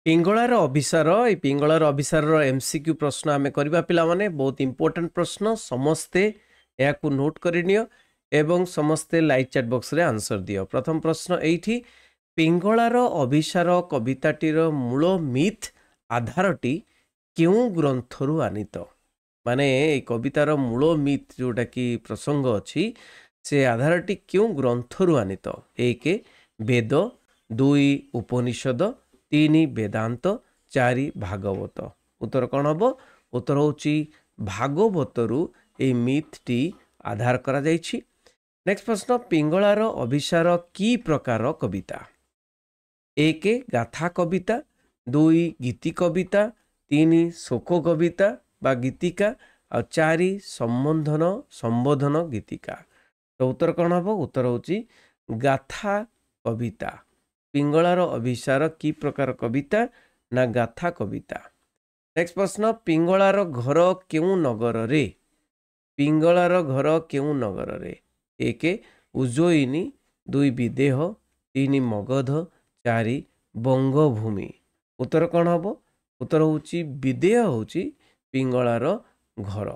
ପିଙ୍ଗଳାର ଅଭିସାର ଏ ପିଙ୍ଗଳାର ଅଭିସାରର MCQ ପ୍ରଶ୍ନ ଆମେ କରିବା ପିଲାମାନେ ବହୁତ ଇମ୍ପୋର୍ଟାଣ୍ଟ ପ୍ରଶ୍ନ ସମସ୍ତେ ଏହାକୁ ନୋଟ୍ କରିନିଅ ଏବଂ ସମସ୍ତେ ଲାଇଭ୍ ଚାଟ୍ ବକ୍ସରେ ଆନ୍ସର ଦିଅ। ପ୍ରଥମ ପ୍ରଶ୍ନ ଏଇଠି ପିଙ୍ଗଳାର ଅଭିସାର କବିତାଟିର ମୂଳ ମିଥ୍ ଆଧାରଟି କେଉଁ ଗ୍ରନ୍ଥରୁ ଆନିତ? ମାନେ ଏଇ କବିତାର ମୂଳ ମିଥ୍ ଯେଉଁଟାକି ପ୍ରସଙ୍ଗ ଅଛି ସେ ଆଧାରଟି କେଉଁ ଗ୍ରନ୍ଥରୁ ଆନିତ? 1 ବେଦ, 2 ଉପନିଷଦ, 3 ବେଦାନ୍ତ, 4 ଭାଗବତ। ଉତ୍ତର କ'ଣ ହେବ? ଉତ୍ତର ହେଉଛି ଭାଗବତରୁ এই ମିଥ୍ଟି ଆଧାର କରାଯାଇଛି। ନେକ୍ସଟ ପ୍ରଶ୍ନ, ପିଙ୍ଗଳାର ଅଭିସାର କି ପ୍ରକାର କବିତା? 1 ଗାଥା କବିତା, 2 ଗୀତି କବିତା, 3 ଶୋକ କବିତା ବା ଗୀତିକା, ଆଉ 4 ସମ୍ବୋଧନ ଗୀତିକା। ତ ଉତ୍ତର କ'ଣ ହେବ? ଉତ୍ତର ହେଉଛି ଗାଥା କବିତା। ପିଙ୍ଗଳାର ଅଭିସାର କି ପ୍ରକାର କବିତା? ନା ଗାଥା କବିତା। ନେକ୍ସଟ ପ୍ରଶ୍ନ, ପିଙ୍ଗଳାର ଘର କେଉଁ ନଗରରେ? ପିଙ୍ଗଳାର ଘର କେଉଁ ନଗରରେ? 1 ଉଜ୍ଜୟିନୀ, 2 ବିଦେହ, 3 ମଗଧ, 4 ବଙ୍ଗଭୂମି। ଉତ୍ତର କ'ଣ ହେବ? ଉତ୍ତର ହେଉଛି ବିଦେହ ହେଉଛି ପିଙ୍ଗଳାର ଘର।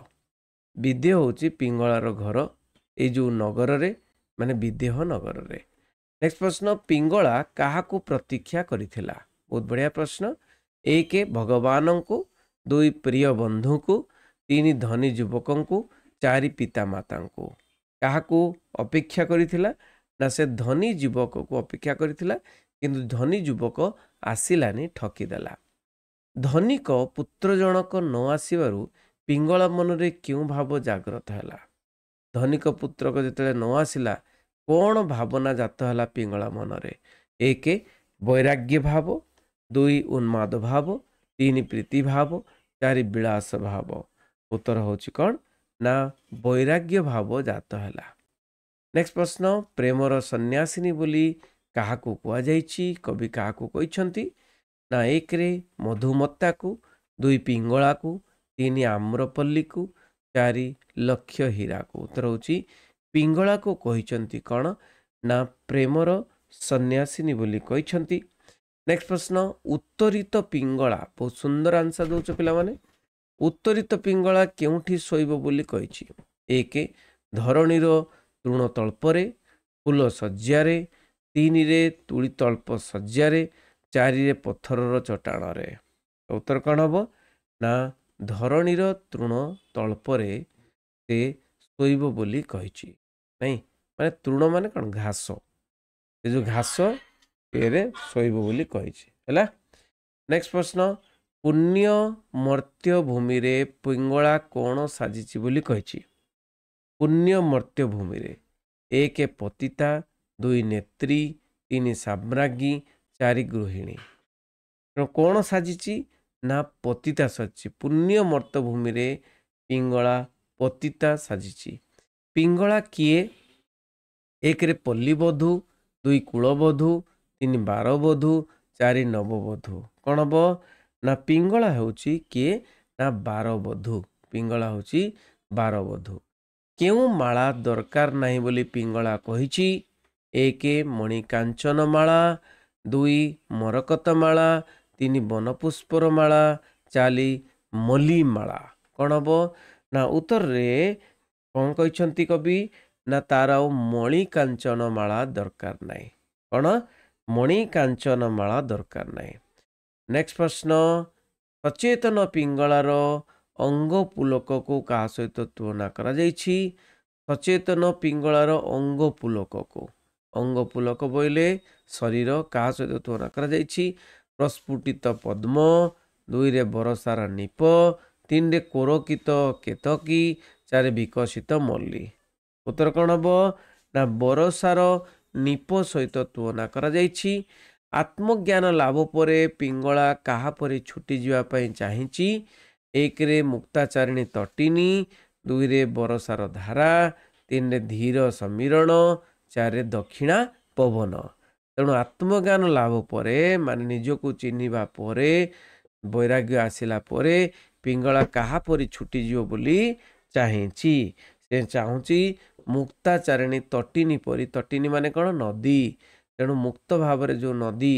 ବିଦେହ ହେଉଛି ପିଙ୍ଗଳାର ଘର ଏଇ ଯେଉଁ ନଗରରେ, ମାନେ ବିଦେହ ନଗରରେ। ନେକ୍ସଟ ପ୍ରଶ୍ନ, ପିଙ୍ଗଳା କାହାକୁ ପ୍ରତୀକ୍ଷା କରିଥିଲା? ବହୁତ ବଢ଼ିଆ ପ୍ରଶ୍ନ। 1 ଭଗବାନଙ୍କୁ, 2 ପ୍ରିୟ ବନ୍ଧୁଙ୍କୁ, 3 ଧନୀ ଯୁବକଙ୍କୁ, 4 ପିତାମାତାଙ୍କୁ। କାହାକୁ ଅପେକ୍ଷା କରିଥିଲା? ନା ସେ ଧନୀ ଯୁବକକୁ ଅପେକ୍ଷା କରିଥିଲା, କିନ୍ତୁ ଧନୀ ଯୁବକ ଆସିଲାନି, ଠକିଦେଲା। ଧନିକ ପୁତ୍ର ଜଣକ ନ ଆସିବାରୁ ପିଙ୍ଗଳା ମନରେ କେଉଁ ଭାବ ଜାଗ୍ରତ ହେଲା? ଧନିକ ପୁତ୍ରକ ଯେତେବେଳେ ନ ଆସିଲା କ'ଣ ଭାବନା ଜାତ ହେଲା ପିଙ୍ଗଳା ମନରେ? 1 ବୈରାଗ୍ୟ ଭାବ, 2 ଉନ୍ମାଦ ଭାବ, 3 ପ୍ରୀତି ଭାବ, 4 ବିଳାସ ଭାବ। ଉତ୍ତର ହେଉଛି କ'ଣ? ନା ବୈରାଗ୍ୟ ଭାବ ଜାତ ହେଲା। ନେକ୍ସଟ ପ୍ରଶ୍ନ, ପ୍ରେମର ସନ୍ନ୍ୟାସିନୀ ବୋଲି କାହାକୁ କୁହାଯାଇଛି? କବି କାହାକୁ କହିଛନ୍ତି? ନା 1 ମଧୁମତାକୁ, 2 ପିଙ୍ଗଳାକୁ, 3 ଆମ୍ରପଲ୍ଲୀକୁ, 4 ଲକ୍ଷ୍ୟ ହୀରାକୁ। ଉତ୍ତର ହେଉଛି ପିଙ୍ଗଳାକୁ କହିଛନ୍ତି କ'ଣ? ନା ପ୍ରେମର ସନ୍ନ୍ୟାସିନୀ ବୋଲି କହିଛନ୍ତି। ନେକ୍ସଟ ପ୍ରଶ୍ନ, ଉତ୍ତରିତ ପିଙ୍ଗଳା, ବହୁତ ସୁନ୍ଦର ଆନ୍ସର ଦେଉଛ ପିଲାମାନେ। ଉତ୍ତରିତ ପିଙ୍ଗଳା କେଉଁଠି ଶୋଇବ ବୋଲି କହିଛି? 1 ଧରଣୀର ତୃଣତଳ୍ପରେ, ଫୁଲ ଶଯ୍ୟାରେ, 3 ତୁଳିତଳ୍ପ ଶଯ୍ୟାରେ, 4 ପଥରର ଚଟାଣରେ। ଉତ୍ତର କ'ଣ ହେବ? ନା ଧରଣୀର ତୃଣତଳ୍ପରେ ସେ ଶୋଇବ ବୋଲି କହିଛି। ନାଇଁ, ମାନେ ତୃଣ ମାନେ କ'ଣ? ଘାସ। ସେ ଯେଉଁ ଘାସ ଏରେ ଶୋଇବ ବୋଲି କହିଛି ହେଲା। ନେକ୍ସଟ ପ୍ରଶ୍ନ, ପୁଣ୍ୟ ମର୍ତ୍ତ୍ୟ ଭୂମିରେ ପିଙ୍ଗଳା କ'ଣ ସାଜିଛି ବୋଲି କହିଛି? ପୁଣ୍ୟ ମର୍ତ୍ତ୍ୟ ଭୂମିରେ 1 ପତିତା, 2 ନେତ୍ରୀ, 3 ସାମ୍ରାଜ୍ଞୀ, 4 ଗୃହିଣୀ। କ'ଣ ସାଜିଛି? ନା ପତିତା ସାଜିଛି। ପୁଣ୍ୟ ମର୍ତ୍ତ୍ୟ ଭୂମିରେ ପିଙ୍ଗଳା ପତିତା ସାଜିଛି। ପିଙ୍ଗଳା କିଏ? 1 ପଲ୍ଲୀବଧୂ, 2 କୁଳବଧୂ, 3 ବାରବଧୂ, 4 ନବବଧୂ। କ'ଣ ହେବ? ନା ପିଙ୍ଗଳା ହେଉଛି କିଏ? ନା ବାରବଧୂ। ପିଙ୍ଗଳା ହେଉଛି ବାରବଧୂ। କେଉଁ ମାଳା ଦରକାର ନାହିଁ ବୋଲି ପିଙ୍ଗଳା କହିଛି? 1 ମଣିକାଞ୍ଚନ ମାଳା, 2 ମରକତ ମାଳା, 3 ବନପୁଷ୍ପର ମାଳା, 4 ମଲ୍ଲୀ ମାଳା। କ'ଣ ହେବ? ନା ଉତ୍ତରରେ କ'ଣ କହିଛନ୍ତି କବି? ନା ତାର ଆଉ ମଣିକାଞ୍ଚନ ମାଳା ଦରକାର ନାହିଁ। କ'ଣ? ମଣିକାଞ୍ଚନ ମାଳା ଦରକାର ନାହିଁ। ନେକ୍ସଟ ପ୍ରଶ୍ନ, ସଚେତନ ପିଙ୍ଗଳାର ଅଙ୍ଗ ପୁଲକକୁ କାହା ସହିତ ତୁଳନା କରାଯାଇଛି? ସଚେତନ ପିଙ୍ଗଳାର ଅଙ୍ଗ ପୁଲକକୁ, ଅଙ୍ଗ ପୁଲକ ବୋଇଲେ ଶରୀର, କାହା ସହିତ ତୁଳନା କରାଯାଇଛି? ପ୍ରସ୍ଫୁଟିତ ପଦ୍ମ, 2 ବରସାର ନୀପ, 3 କୋରକିତ କେତକୀ, 4 ବିକଶିତ ମଲ୍ଲୀ। ଉତ୍ତର କ'ଣ ହେବ? ନା ବରସାର ନୀପ ସହିତ ତୁଳନା କରାଯାଇଛି। ଆତ୍ମଜ୍ଞାନ ଲାଭ ପରେ ପିଙ୍ଗଳା କାହା ପରି ଛୁଟିଯିବା ପାଇଁ ଚାହିଁଛି? 1 ମୁକ୍ତାଚାରିଣୀ ତଟିନୀ, 2 ବରସାର ଧାରା, 3 ଧୀର ସମୀରଣ, 4 ଦକ୍ଷିଣା ପବନ। ତେଣୁ ଆତ୍ମଜ୍ଞାନ ଲାଭ ପରେ, ମାନେ ନିଜକୁ ଚିହ୍ନିବା ପରେ, ବୈରାଗ୍ୟ ଆସିଲା ପରେ ପିଙ୍ଗଳା କାହା ପରି ଛୁଟିଯିବ ବୋଲି ଚାହିଁଛି? ସେ ଚାହୁଁଛି ମୁକ୍ତାଚାରିଣୀ ତଟିନୀ ପରି। ତଟିନୀ ମାନେ କ'ଣ? ନଦୀ। ତେଣୁ ମୁକ୍ତ ଭାବରେ ଯେଉଁ ନଦୀ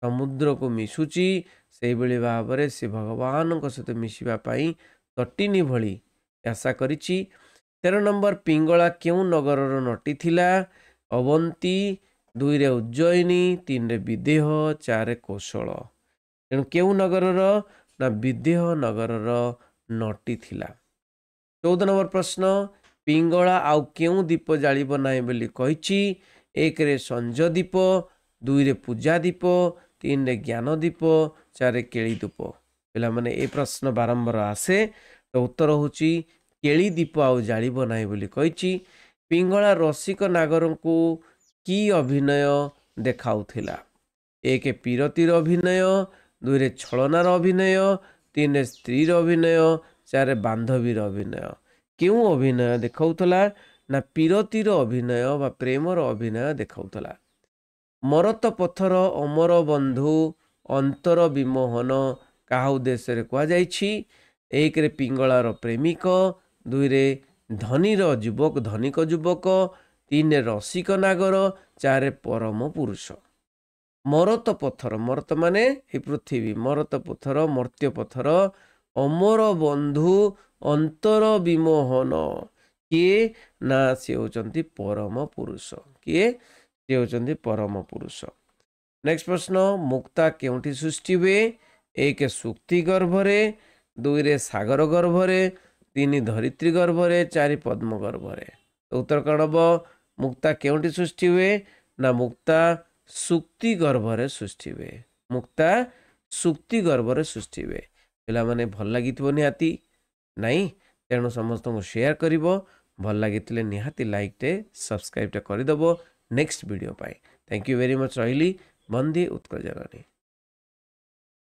ସମୁଦ୍ରକୁ ମିଶୁଛି ସେଇଭଳି ଭାବରେ ସେ ଭଗବାନଙ୍କ ସହିତ ମିଶିବା ପାଇଁ ତଟିନୀ ଭଳି ଆଶା କରିଛି। 13 ନମ୍ବର ପିଙ୍ଗଳା କେଉଁ ନଗରର ନଟି ଥିଲା? ଅବନ୍ତୀ, 2ରେ ଉଜ୍ଜୟିନୀ, 3ରେ ବିଦେହ, 4ରେ କୌଶଳ। ତେଣୁ କେଉଁ ନଗରର? ନା ବିଦେହ ନଗରର ନଟି ଥିଲା। 14 ନମ୍ବର ପ୍ରଶ୍ନ, ପିଙ୍ଗଳା ଆଉ କେଉଁ ଦୀପ ଜାଳିବ ନାହିଁ ବୋଲି କହିଛି? 1ରେ ସଞ୍ଜ ଦୀପ, 2ରେ ପୂଜା ଦୀପ, 3ରେ ଜ୍ଞାନ ଦୀପ, 4ରେ କେଳି ଦୀପ। ପିଲାମାନେ ଏ ପ୍ରଶ୍ନ ବାରମ୍ବାର ଆସେ, ତ ଉତ୍ତର ହେଉଛି କେଳି ଦୀପ ଆଉ ଜାଳିବ ନାହିଁ ବୋଲି କହିଛି। ପିଙ୍ଗଳା ରସିକ ନାଗରଙ୍କୁ କି ଅଭିନୟ ଦେଖାଉଥିଲା? 1 ପୀରତିର ଅଭିନୟ, 2ରେ ଛଳନାର ଅଭିନୟ, 3ରେ ସ୍ତ୍ରୀର ଅଭିନୟ, 4ରେ ବାନ୍ଧବୀର ଅଭିନୟ। କେଉଁ ଅଭିନୟ ଦେଖାଉଥିଲା? ନା ପୀରତିର ଅଭିନୟ ବା ପ୍ରେମର ଅଭିନୟ ଦେଖାଉଥିଲା। ମରତ ପଥର ଅମର ବନ୍ଧୁ ଅନ୍ତର ବିମୋହନ କାହା ଉଦ୍ଦେଶ୍ୟରେ କୁହାଯାଇଛି? 1ରେ ପିଙ୍ଗଳାର ପ୍ରେମିକ, 2ରେ ଧନୀକ ଯୁବକ, 3ରେ ରସିକ ନାଗର, 4ରେ ପରମ ପୁରୁଷ। ମରତ ପଥର, ମରତ ମାନେ ଏ ପୃଥିବୀ, ମରତ ପଥର ମର୍ତ୍ୟ ପଥର, ଅମର ବନ୍ଧୁ ଅନ୍ତର ବିମୋହନ, କିଏ? ନା ସେ ହେଉଛନ୍ତି ପରମ ପୁରୁଷ। କିଏ? ସେ ହେଉଛନ୍ତି ପରମ ପୁରୁଷ। ନେକ୍ସଟ ପ୍ରଶ୍ନ, ମୁକ୍ତା କେଉଁଠି ସୃଷ୍ଟି ହୁଏ? 1 ସୁକ୍ତି ଗର୍ଭରେ, 2ରେ ସାଗର ଗର୍ଭରେ, 3 ଧରିତ୍ରୀ ଗର୍ଭରେ, 4 ପଦ୍ମ ଗର୍ଭରେ। ଉତ୍ତର କ'ଣ ହେବ? ମୁକ୍ତା କେଉଁଠି ସୃଷ୍ଟି ହୁଏ? ନା ମୁକ୍ତା ସୁକ୍ତି ଗର୍ଭରେ ସୃଷ୍ଟି ହୁଏ। ମୁକ୍ତା ସୁକ୍ତି ଗର୍ଭରେ ସୃଷ୍ଟି ହୁଏ। ପିଲାମାନେ ଭଲ ଲାଗିଥିବ ନିହାତି, ନାଇଁ? ତେଣୁ ସମସ୍ତଙ୍କୁ ସେୟାର କରିବ। ଭଲ ଲାଗିଥିଲେ ନିହାତି ଲାଇକ୍ଟେ ସବସ୍କ୍ରାଇବ୍ଟେ କରିଦେବ ନେକ୍ସଟ ଭିଡ଼ିଓ ପାଇଁ। Thank you very much. ରହିଲି। ବନ୍ଦେ ଉତ୍କଳ ଜନନୀ।